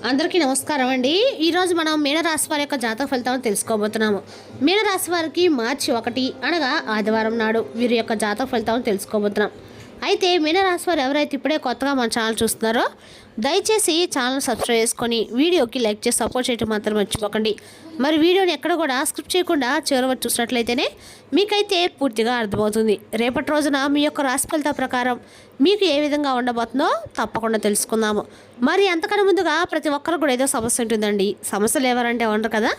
అందరికీ నమస్కారం అండి. ఈరోజు మనం మీనరాశి వారి యొక్క జాతక ఫలితాలను తెలుసుకోబోతున్నాము. మీనరాశి వారికి మార్చి 1 అనగా ఆదివారం నాడు వీరి యొక్క జాతక ఫలితాలను తెలుసుకోబోతున్నాం. అయితే మీనరాశి వారు ఎవరైతే ఇప్పుడే కొత్తగా మన ఛానల్ చూస్తున్నారో దయచేసి ఛానల్ సబ్స్క్రైబ్ చేసుకొని వీడియోకి లైక్ చేసి సపోర్ట్ చేయడం మాత్రం మర్చిపోకండి. మరి వీడియోని ఎక్కడ కూడా స్కిప్ చేయకుండా చివరి వరకు చూసినట్లయితేనే మీకైతే పూర్తిగా అర్థమవుతుంది. రేపటి రోజున మీ యొక్క రాశి ఫలితాల ప్రకారం మీకు ఏ విధంగా ఉండబోతుందో తప్పకుండా తెలుసుకుందాము. మరి అంతకన్నా ముందుగా ప్రతి ఒక్కరు కూడా ఏదో సమస్య ఉంటుందండి. సమస్యలు ఎవరంటే ఉండరు కదా,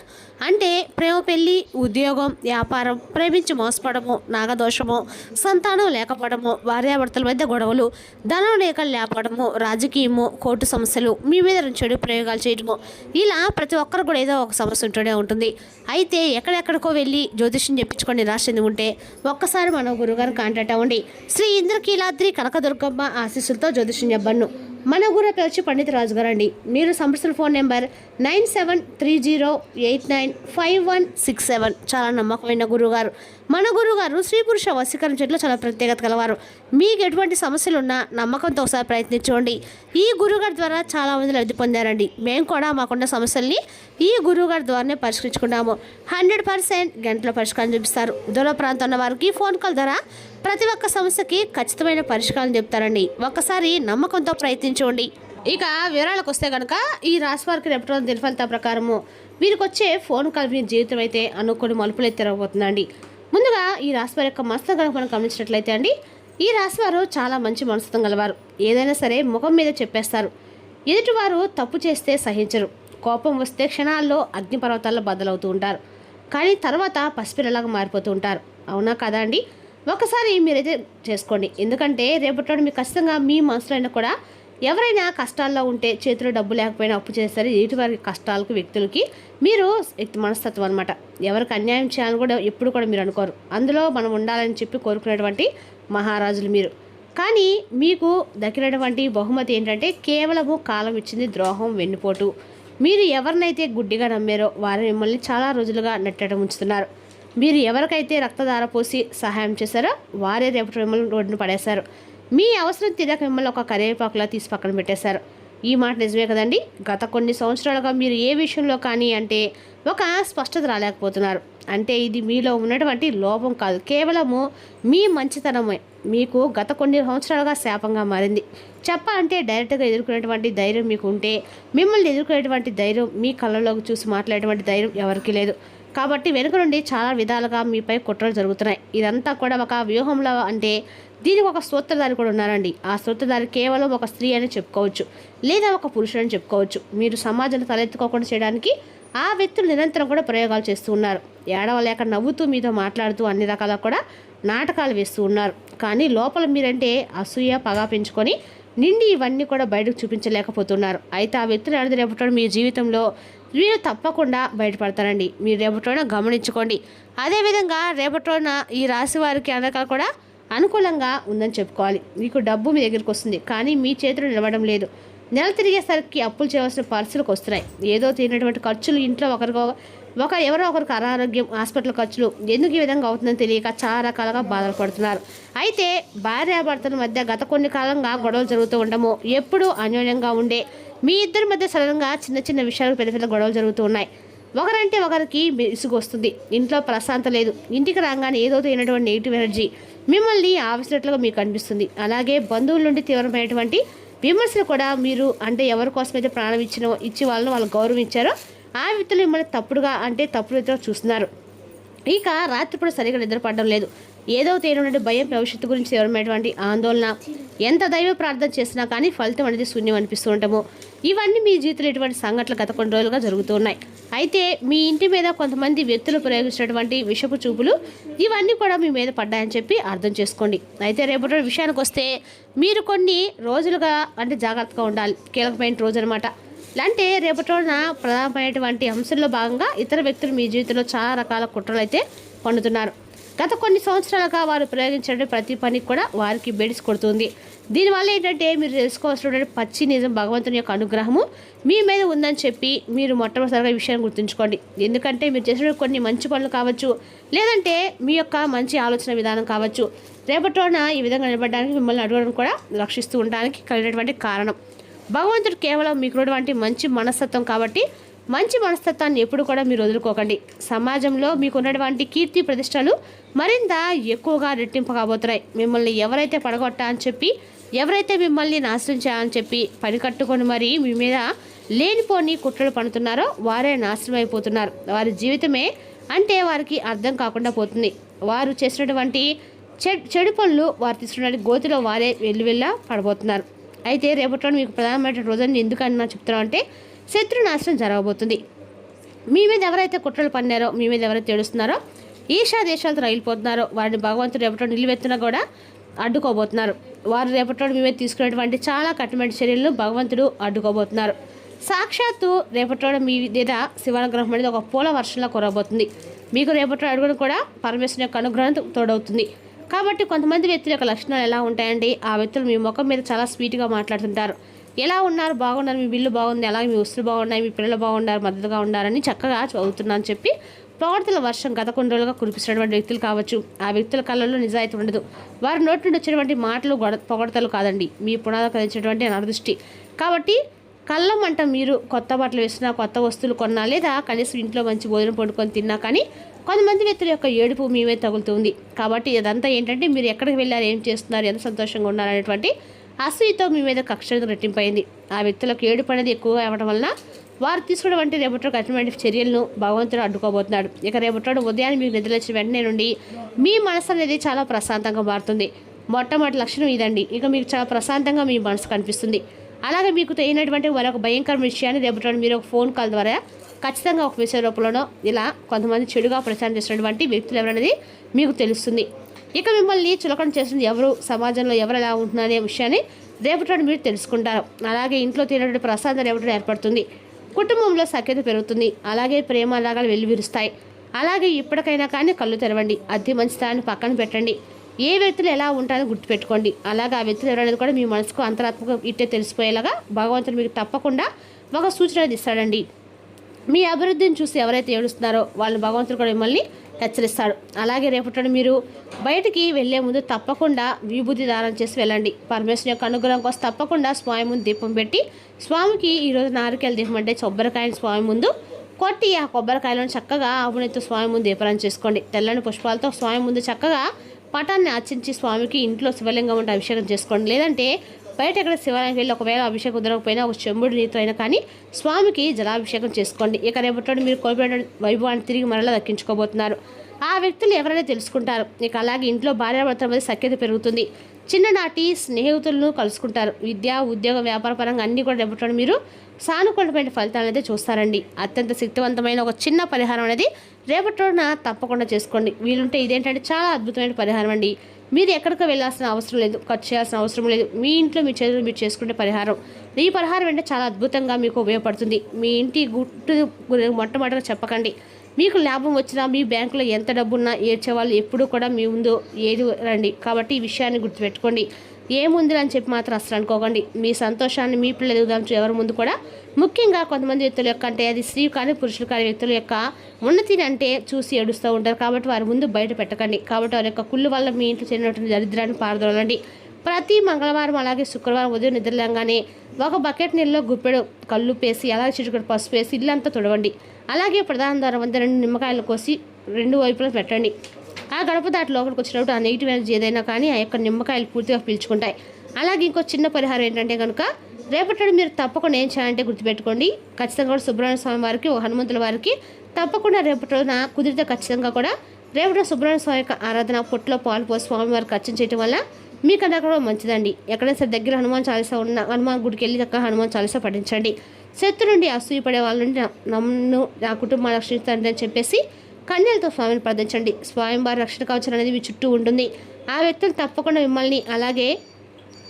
అంటే ప్రేమ, పెళ్ళి, ఉద్యోగం, వ్యాపారం, ప్రేమించి మోసపడము, నాగదోషము, సంతానం లేకపోవడము, భార్యాభర్తల మధ్య గొడవలు, ధనం లేకపోవడము, రాజకీయము, కోర్టు సమస్యలు, మీ మీద చెడు ప్రయోగాలు చేయడము, ఇలా ప్రతి ఒక్కరు కూడా ఏదో ఒక సమస్య ఉంటూనే ఉంటుంది. అయితే ఎక్కడెక్కడికో వెళ్ళి జ్యోతిష్యం చెప్పించుకొని నిరాశ ఉంటే ఒక్కసారి మన గురుగారు కాంటాక్ట్ అవ్వండి. శ్రీ ఇంద్రకీలాద్రి కనకదుర్గమ్మ ఆశీస్సులతో జ్యోతిష్యం చెప్పను. మన గురు పేరు పండిత రాజు గారు అండి. మీరు సంప్రదించిన ఫోన్ నెంబర్ 9730895167. చాలా నమ్మకమైన గురువుగారు. మన గురువుగారు స్త్రీ పురుష వశీకరణ చెట్లు చాలా ప్రత్యేకత కలవారు. మీకు ఎటువంటి సమస్యలు ఉన్నా నమ్మకంతో ఒకసారి ప్రయత్నించండి. ఈ గురువుగారి ద్వారా చాలా మంది లబ్ధి పొందారండి. మేము కూడా మాకున్న సమస్యల్ని ఈ గురువుగారి ద్వారానే పరిష్కరించుకున్నాము. 100% గంటల పరిష్కారం చూపిస్తారు. దూర ప్రాంతం ఉన్న వారికి ఫోన్ కాల్ ద్వారా ప్రతి ఒక్క సమస్యకి ఖచ్చితమైన పరిష్కారం చెప్తారండి. ఒక్కసారి నమ్మకంతో ప్రయత్నించండి. ఇక వివరాలకు వస్తే కనుక ఈ రాశి వారికి రేపటి రోజు దినఫలితాల ప్రకారము వీరికి వచ్చే ఫోన్ కాల్ మీ జీవితం అయితే అనుకుని మలుపులు తిరగబోతుందండి. ముందుగా ఈ రాశి వారి యొక్క మనసుతో కనుక మనం గమనించినట్లయితే అండి, ఈ రాశి వారు చాలా మంచి మనసుతో గలవారు. ఏదైనా సరే ముఖం మీద చెప్పేస్తారు. ఎదుటివారు తప్పు చేస్తే సహించరు. కోపం వస్తే క్షణాల్లో అగ్నిపర్వతాల్లో బద్దలవుతూ ఉంటారు. కానీ తర్వాత పసిపిల్లలాగా మారిపోతూ ఉంటారు. అవునా కదా అండి? ఒకసారి మీరైతే చేసుకోండి. ఎందుకంటే రేపటి మీకు ఖచ్చితంగా మీ మనసులో అయినా కూడా ఎవరైనా కష్టాల్లో ఉంటే చేతిలో డబ్బు లేకపోయినా అప్పు చేస్తారు. ఎదుటి వారి కష్టాలకు, వ్యక్తులకి మీరు మనస్తత్వం అనమాట. ఎవరికి అన్యాయం చేయాలని కూడా ఎప్పుడు కూడా మీరు అనుకోరు. అందులో మనం ఉండాలని చెప్పి కోరుకునేటువంటి మహారాజులు మీరు. కానీ మీకు దక్కినటువంటి బహుమతి ఏంటంటే కేవలము కాలం ఇచ్చింది ద్రోహం, వెన్నుపోటు. మీరు ఎవరినైతే గుడ్డిగా నమ్మారో వారు మిమ్మల్ని చాలా రోజులుగా నెట్టడం ఉంచుతున్నారు. మీరు ఎవరికైతే రక్తధార పోసి సహాయం చేశారో వారే రేపటి మిమ్మల్ని రోడ్డును పడేశారు. మీ అవసరం తీరక మిమ్మల్ని ఒక కరివేపాకులా తీసి పక్కన పెట్టేశారు. ఈ మాట నిజమే కదండి. గత కొన్ని సంవత్సరాలుగా మీరు ఏ విషయంలో కానీ అంటే ఒక స్పష్టత రాలేకపోతున్నారు. అంటే ఇది మీలో ఉన్నటువంటి లోపం కాదు, కేవలము మీ మంచితనమే మీకు గత కొన్ని సంవత్సరాలుగా శాపంగా మారింది. చెప్పాలంటే డైరెక్ట్గా ఎదుర్కొనేటువంటి ధైర్యం మీకు ఉంటే మిమ్మల్ని ఎదుర్కొనేటువంటి ధైర్యం, మీ కళ్ళలోకి చూసి మాట్లాడేటువంటి ధైర్యం ఎవరికీ లేదు. కాబట్టి వెనుక నుండి చాలా విధాలుగా మీపై కుట్రలు జరుగుతున్నాయి. ఇదంతా కూడా ఒక వ్యూహంలో, అంటే దీనికి ఒక సూత్రధారి కూడా ఉన్నారండి. ఆ సూత్రధారి కేవలం ఒక స్త్రీ అని చెప్పుకోవచ్చు, లేదా ఒక పురుషుడు అని చెప్పుకోవచ్చు. మీరు సమాజంలో తలెత్తుకోకుండా చేయడానికి ఆ వ్యక్తులు నిరంతరం కూడా ప్రయోగాలు చేస్తూ ఉన్నారు. ఏడవలేక నవ్వుతూ మీతో మాట్లాడుతూ అన్ని రకాల కూడా నాటకాలు వేస్తూ ఉన్నారు. కానీ లోపల మీరంటే అసూయ, పగ పెంచుకొని నిండి ఇవన్నీ కూడా బయటకు చూపించలేకపోతున్నారు. అయితే ఆ వ్యక్తులు అనేది రేపటి మీ జీవితంలో వీరు తప్పకుండా బయటపడతారండి. మీరు రేపటిన గమనించుకోండి. అదేవిధంగా రేపటిన ఈ రాశి వారికి అందరికీ కూడా అనుకూలంగా ఉందని చెప్పుకోవాలి. మీకు డబ్బు మీ దగ్గరికి వస్తుంది, కానీ మీ చేతులు నిలబడడం లేదు. నెల తిరిగేసరికి అప్పులు చేయవలసిన పరిస్థితులకు వస్తున్నాయి. ఏదో తిరిగినటువంటి ఖర్చులు, ఇంట్లో ఎవరో ఒకరికి అనారోగ్యం, హాస్పిటల్ ఖర్చులు, ఎందుకు ఈ విధంగా అవుతుందని తెలియక చాలా రకాలుగా బాధలు పడుతున్నారు. అయితే భార్యాభర్తల మధ్య గత కొన్ని కాలంగా గొడవలు జరుగుతూ ఉండము. ఎప్పుడూ అన్యోన్యంగా ఉండే మీ ఇద్దరి మధ్య సడన్గా చిన్న చిన్న విషయాలు పెద్ద పెద్ద గొడవలు జరుగుతూ ఉన్నాయి. ఒకరంటే ఒకరికి విసుగు వస్తుంది. ఇంట్లో ప్రశాంతత లేదు. ఇంటికి రాగానే ఏదో తెలియనటువంటి నెగిటివ్ ఎనర్జీ మిమ్మల్ని ఆవిసినట్లుగా మీకు అనిపిస్తుంది. అలాగే బంధువుల నుండి తీవ్రమైనటువంటి విమర్శలు కూడా మీరు, అంటే ఎవరి కోసమైతే ప్రాణం ఇచ్చి వాళ్ళు గౌరవం ఇచ్చారో ఆ వ్యక్తులు మిమ్మల్ని తప్పుడు రీతిలో చూస్తున్నారు. ఇక రాత్రిపూట సరిగా నిద్రపడడం లేదు. ఏదో తెలియనటువంటి భయం, భవిష్యత్తు గురించి తీవ్రమైనటువంటి ఆందోళన. ఎంత దైవ ప్రార్థన చేసినా కానీ ఫలితం అనేది శూన్యం అనిపిస్తూ ఉంటాము. ఇవన్నీ మీ జీవితంలో ఇటువంటి సంఘటనలు గత కొన్ని రోజులుగా జరుగుతూ ఉన్నాయి. అయితే మీ ఇంటి మీద కొంతమంది వ్యక్తులు ప్రయోగించినటువంటి విషపు చూపులు ఇవన్నీ కూడా మీ మీద పడ్డాయని చెప్పి అర్థం చేసుకోండి. అయితే రేపటి విషయానికి వస్తే మీరు కొన్ని రోజులుగా జాగ్రత్తగా ఉండాలి. కీలకమైన రోజు అనమాట. అంటే రేపటి రోజున ప్రధానమైనటువంటి అంశంలో భాగంగా ఇతర వ్యక్తులు మీ జీవితంలో చాలా రకాల కుట్రలు అయితే పండుతున్నారు. గత కొన్ని సంవత్సరాలుగా వారు ప్రయోగించే ప్రతి పనికి కూడా వారికి బెడిసి కొడుతుంది. దీనివల్ల ఏంటంటే మీరు తెలుసుకోవాల్సిన పచ్చి నిజం, భగవంతుని యొక్క అనుగ్రహము మీ మీద ఉందని చెప్పి మీరు మొట్టమొదటిసారిగా ఈ విషయాన్ని గుర్తుంచుకోండి. ఎందుకంటే మీరు చేసిన కొన్ని మంచి పనులు కావచ్చు, లేదంటే మీ యొక్క మంచి ఆలోచన విధానం కావచ్చు, రేపటి రోజున ఈ విధంగా నిలబడడానికి, మిమ్మల్ని అడగడం కూడా రక్షిస్తూ ఉండడానికి కలిగినటువంటి కారణం. భగవంతుడు కేవలం మీకున్నటువంటి మంచి మనస్తత్వం కాబట్టి మంచి మనస్తత్వాన్ని ఎప్పుడు కూడా మీరు వదులుకోకండి. సమాజంలో మీకున్నటువంటి కీర్తి ప్రతిష్టలు మరింత ఎక్కువగా రెట్టింపు కాబోతున్నాయి. మిమ్మల్ని ఎవరైతే పడగొట్టా అని చెప్పి, ఎవరైతే మిమ్మల్ని నాశనం చేయాలని చెప్పి పని కట్టుకొని మరి మీ మీద లేనిపోని కుట్రలు పడుతున్నారో వారే నాశనం అయిపోతున్నారు. వారి జీవితమే అంటే వారికి అర్థం కాకుండా పోతుంది. వారు చేసినటువంటి చెడు పనులు వారు తీసుకున్న గోతిలో వారే వెళ్ళ పడబోతున్నారు. అయితే రేపటి మీకు ప్రధానమైన రోజుని ఎందుకన్నా చెప్తున్నాం అంటే శత్రు నాశనం జరగబోతుంది. మీ మీద ఎవరైతే కుట్రలు పన్నారో, మీ మీద ఎవరైతే ఏడుస్తున్నారో, ఈశా దేశాలతో రైలిపోతున్నారో వారిని భగవంతుడు రేపటి నిలువెత్తున కూడా అడ్డుకోబోతున్నారు. వారు రేపటి మీ మీద తీసుకునేటువంటి చాలా కఠినమైన చర్యలను భగవంతుడు అడ్డుకోబోతున్నారు. సాక్షాత్తు రేపటి మీ మీద శివానుగ్రహం అనేది ఒక పూల వర్షంలో కురబోతుంది. మీకు రేపటి అడుగును కూడా పరమేశ్వరుని యొక్క అనుగ్రహం తోడవుతుంది. కాబట్టి కొంతమంది వ్యక్తుల యొక్క లక్షణాలు ఎలా ఉంటాయండి, ఆ వ్యక్తులు మీ ముఖం మీద చాలా స్వీట్గా మాట్లాడుతుంటారు. ఎలా ఉన్నారు, బాగున్నారు, మీ బిల్లు బాగుంది, అలాగే మీ వస్తువులు బాగున్నాయి, మీ పిల్లలు బాగున్నారు, మద్దతుగా ఉన్నారని చక్కగా చదువుతున్నాను చెప్పి ప్రవర్తన వర్షం గత కొన్ని రోజులుగా కురిపిస్తున్నటువంటి వ్యక్తులు కావచ్చు. ఆ వ్యక్తుల కళ్ళల్లో నిజాయితీ ఉండదు. వారి నోటి నుండి వచ్చినటువంటి మాటలు పొగడతలు కాదండి, మీ పునాది కలిసినటువంటి అనదృష్టి. కాబట్టి కళ్ళం అంట మీరు కొత్త బట్టలు వేసినా, కొత్త వస్తువులు కొన్నా, లేదా కనీసం ఇంట్లో మంచి భోజనం పడుకొని తిన్నా కానీ కొంతమంది వ్యక్తుల యొక్క ఏడుపు మీవే తగులుతుంది. కాబట్టి ఇదంతా ఏంటంటే మీరు ఎక్కడికి వెళ్ళారు, ఏం చేస్తున్నారు, ఎంత సంతోషంగా ఉన్నారు అనేటువంటి అసూయతో మీ మీద కక్ష రెట్టింపైంది. ఆ వ్యక్తులకు ఏడుపు అనేది ఎక్కువగా అవ్వడం వలన వారు తీసుకున్నటువంటి రేపటి కఠినమైన చర్యలను భగవంతుడు అడ్డుకోబోతున్నాడు. ఇక రేపటి ఉదయాన్ని మీకు నిద్రలేచిన వెంటనే నుండి మీ మనసు అనేది చాలా ప్రశాంతంగా మారుతుంది. మొట్టమొదటి లక్షణం ఇదండి. ఇక మీకు చాలా ప్రశాంతంగా మీ మనసు కనిపిస్తుంది. అలాగే మీకు తెలియనటువంటి మరొక భయంకరమైన విషయాన్ని రేపటి మీరు ఒక ఫోన్ కాల్ ద్వారా ఖచ్చితంగా ఒక విషయ రూపంలోనో ఇలా కొంతమంది చెడుగా ప్రచారం చేసినటువంటి వ్యక్తులు ఎవరనేది మీకు తెలుస్తుంది. ఇక మిమ్మల్ని చులకన చేస్తుంది ఎవరు, సమాజంలో ఎవరు ఎలా ఉంటున్నారనే విషయాన్ని రేపటి మీరు తెలుసుకుంటారు. అలాగే ఇంట్లో తినేటువంటి ప్రశాంతత రేపటి ఏర్పడుతుంది. కుటుంబంలో సఖ్యత పెరుగుతుంది. అలాగే ప్రేమ అలాగా వెల్లివిరుస్తాయి. అలాగే ఇప్పటికైనా కానీ కళ్ళు తెరవండి. అతి మంచితనాన్ని పక్కన పెట్టండి. ఏ వ్యక్తులు ఎలా ఉంటారో గుర్తుపెట్టుకోండి. అలాగే ఆ వ్యక్తులు ఎవరనేది కూడా మీ మనసుకు అంతరాత్మక ఇట్టే తెలిసిపోయేలాగా భగవంతుడు మీకు తప్పకుండా ఒక సూచన ఇస్తాడండి. మీ అభివృద్ధిని చూసి ఎవరైతే ఏడుస్తున్నారో వాళ్ళని భగవంతుడు కూడా మిమ్మల్ని హెచ్చరిస్తాడు. అలాగే రేపటి మీరు బయటికి వెళ్లే ముందు తప్పకుండా విభూతి దానం చేసి వెళ్ళండి. పరమేశ్వరుని యొక్క అనుగ్రహం కోసం తప్పకుండా స్వామి ముందు దీపం పెట్టి, స్వామికి ఈరోజు నారికేల దీపం అంటే కొబ్బరికాయని స్వామి ముందు కొట్టి ఆ కొబ్బరికాయలను చక్కగా ఆవునితో స్వామి ముందు దీపారాధన చేసుకోండి. తెల్లని పుష్పాలతో స్వామి ముందు చక్కగా పటాన్ని అర్చించి స్వామికి ఇంట్లో శివలింగం ఉంటే అభిషేకం చేసుకోండి. లేదంటే బయట ఎక్కడ శివాలయానికి వెళ్ళి ఒకవేళ అభిషేకం కుదరకపోయినా ఒక చెంబుడు నీతో అయినా కానీ స్వామికి జలాభిషేకం చేసుకోండి. ఇక రేపటి మీరు కోల్పోయిన వైభవాన్ని తిరిగి మరలా దక్కించుకోబోతున్నారు. ఆ వ్యక్తులు ఎవరైనా తెలుసుకుంటారు. ఇక అలాగే ఇంట్లో భార్యాభర్తల మధ్య సఖ్యత పెరుగుతుంది. చిన్ననాటి స్నేహితులను కలుసుకుంటారు. విద్య, ఉద్యోగ, వ్యాపార పరంగా అన్నీ కూడా రేపటి మీరు సానుకూలమైన ఫలితాలు అనేది చూస్తారండి. అత్యంత శక్తివంతమైన ఒక చిన్న పరిహారం అనేది రేపటి రోజున తప్పకుండా చేసుకోండి. వీలుంటే ఇదేంటంటే చాలా అద్భుతమైన పరిహారం అండి. మీరు ఎక్కడికి వెళ్ళాల్సిన అవసరం లేదు, ఖర్చు చేయాల్సిన అవసరం లేదు. మీ ఇంట్లో మీ చేతులు మీరు చేసుకునే పరిహారం. ఈ పరిహారం అంటే చాలా అద్భుతంగా మీకు ఉపయోగపడుతుంది. మీ ఇంటి గుట్టు మొట్టమొదటిగా చెప్పకండి. మీకు లాభం వచ్చినా, మీ బ్యాంకులో ఎంత డబ్బున్నా ఏడ్చేవాళ్ళు ఎప్పుడూ కూడా మీ ముందు ఏది రండి. కాబట్టి ఈ విషయాన్ని గుర్తుపెట్టుకోండి. ఏముంది అని చెప్పి మాత్రం అసలు అనుకోకండి. మీ సంతోషాన్ని మీ పిల్లలు ఎదుగుదాం ఎవరి ముందు కూడా, ముఖ్యంగా కొంతమంది వ్యక్తుల యొక్క అంటే అది స్త్రీ కానీ పురుషులు కానీ వ్యక్తుల యొక్క ఉన్నతిని అంటే చూసి ఏడుస్తూ ఉంటారు. కాబట్టి వారి ముందు బయట పెట్టకండి. కాబట్టి వారి యొక్క కుళ్ళు వల్ల మీ ఇంట్లో చేరినటువంటి దరిద్రాన్ని పారదోలండి. ప్రతి మంగళవారం అలాగే శుక్రవారం ఉదయం నిద్రలేగానే ఒక బకెట్ నీళ్ళలో గుప్పెడు కళ్ళు పేసి అలాగే చిటికెడు పసుపు వేసి ఇల్లంతా తుడవండి. అలాగే ప్రధాన ద్వారం వద్ద 2 నిమ్మకాయలు కోసి 2 వైపులా పెట్టండి. ఆ గడప దాటి లోపలికి వచ్చినప్పుడు ఆ నెగిటివ్ ఎనర్జీ ఏదైనా కానీ ఆ యొక్క నిమ్మకాయలు పూర్తిగా పీల్చుకుంటాయి. అలాగే ఇంకో చిన్న పరిహారం ఏంటంటే కనుక రేపటి మీరు తప్పకుండా ఏం చేయాలంటే గుర్తుపెట్టుకోండి. ఖచ్చితంగా కూడా సుబ్రహ్మణ్య స్వామి వారికి, హనుమంతుల వారికి తప్పకుండా రేపటి రోజున కుదిరితే ఖచ్చితంగా కూడా రేపటి సుబ్రహ్మణ్య స్వామి యొక్క ఆరాధన పొట్టులో పాలు పోసి స్వామి వారికి అర్చన చేయడం వల్ల మీకు అందరూ కూడా మంచిదండి. ఎక్కడైనా సరే దగ్గర హనుమాన్ చాలీసా ఉన్న హనుమాన్ గుడికి వెళ్ళి చక్కగా హనుమాన్ చాలీసా పఠించండి. శత్రు నుండి అసూయపడే వాళ్ళ నుండి నన్ను నా కుటుంబాన్ని రక్షించండి అని చెప్పేసి కన్యలతో స్వామిని ప్రార్థించండి. స్వామివారి రక్షణ కవచం అనేది మీ చుట్టూ ఉంటుంది. ఆ వ్యక్తులు తప్పకుండా మిమ్మల్ని అలాగే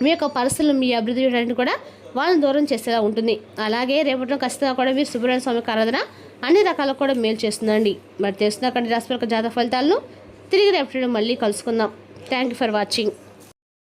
మీ యొక్క పరిస్థితులు మీ అభివృద్ధి చేయడానికి కూడా వాళ్ళని దూరం చేసేలా ఉంటుంది. అలాగే రేపటిలో ఖచ్చితంగా కూడా మీరు సుబ్రహ్మణ్య స్వామికి ఆరాధన అన్ని రకాలకు కూడా మేలు చేస్తుందండి. మరి తెలుస్తున్న కంటి రాశి యొక్క జాతక ఫలితాలను తిరిగి రేపటి మళ్ళీ కలుసుకుందాం. Thank you for watching.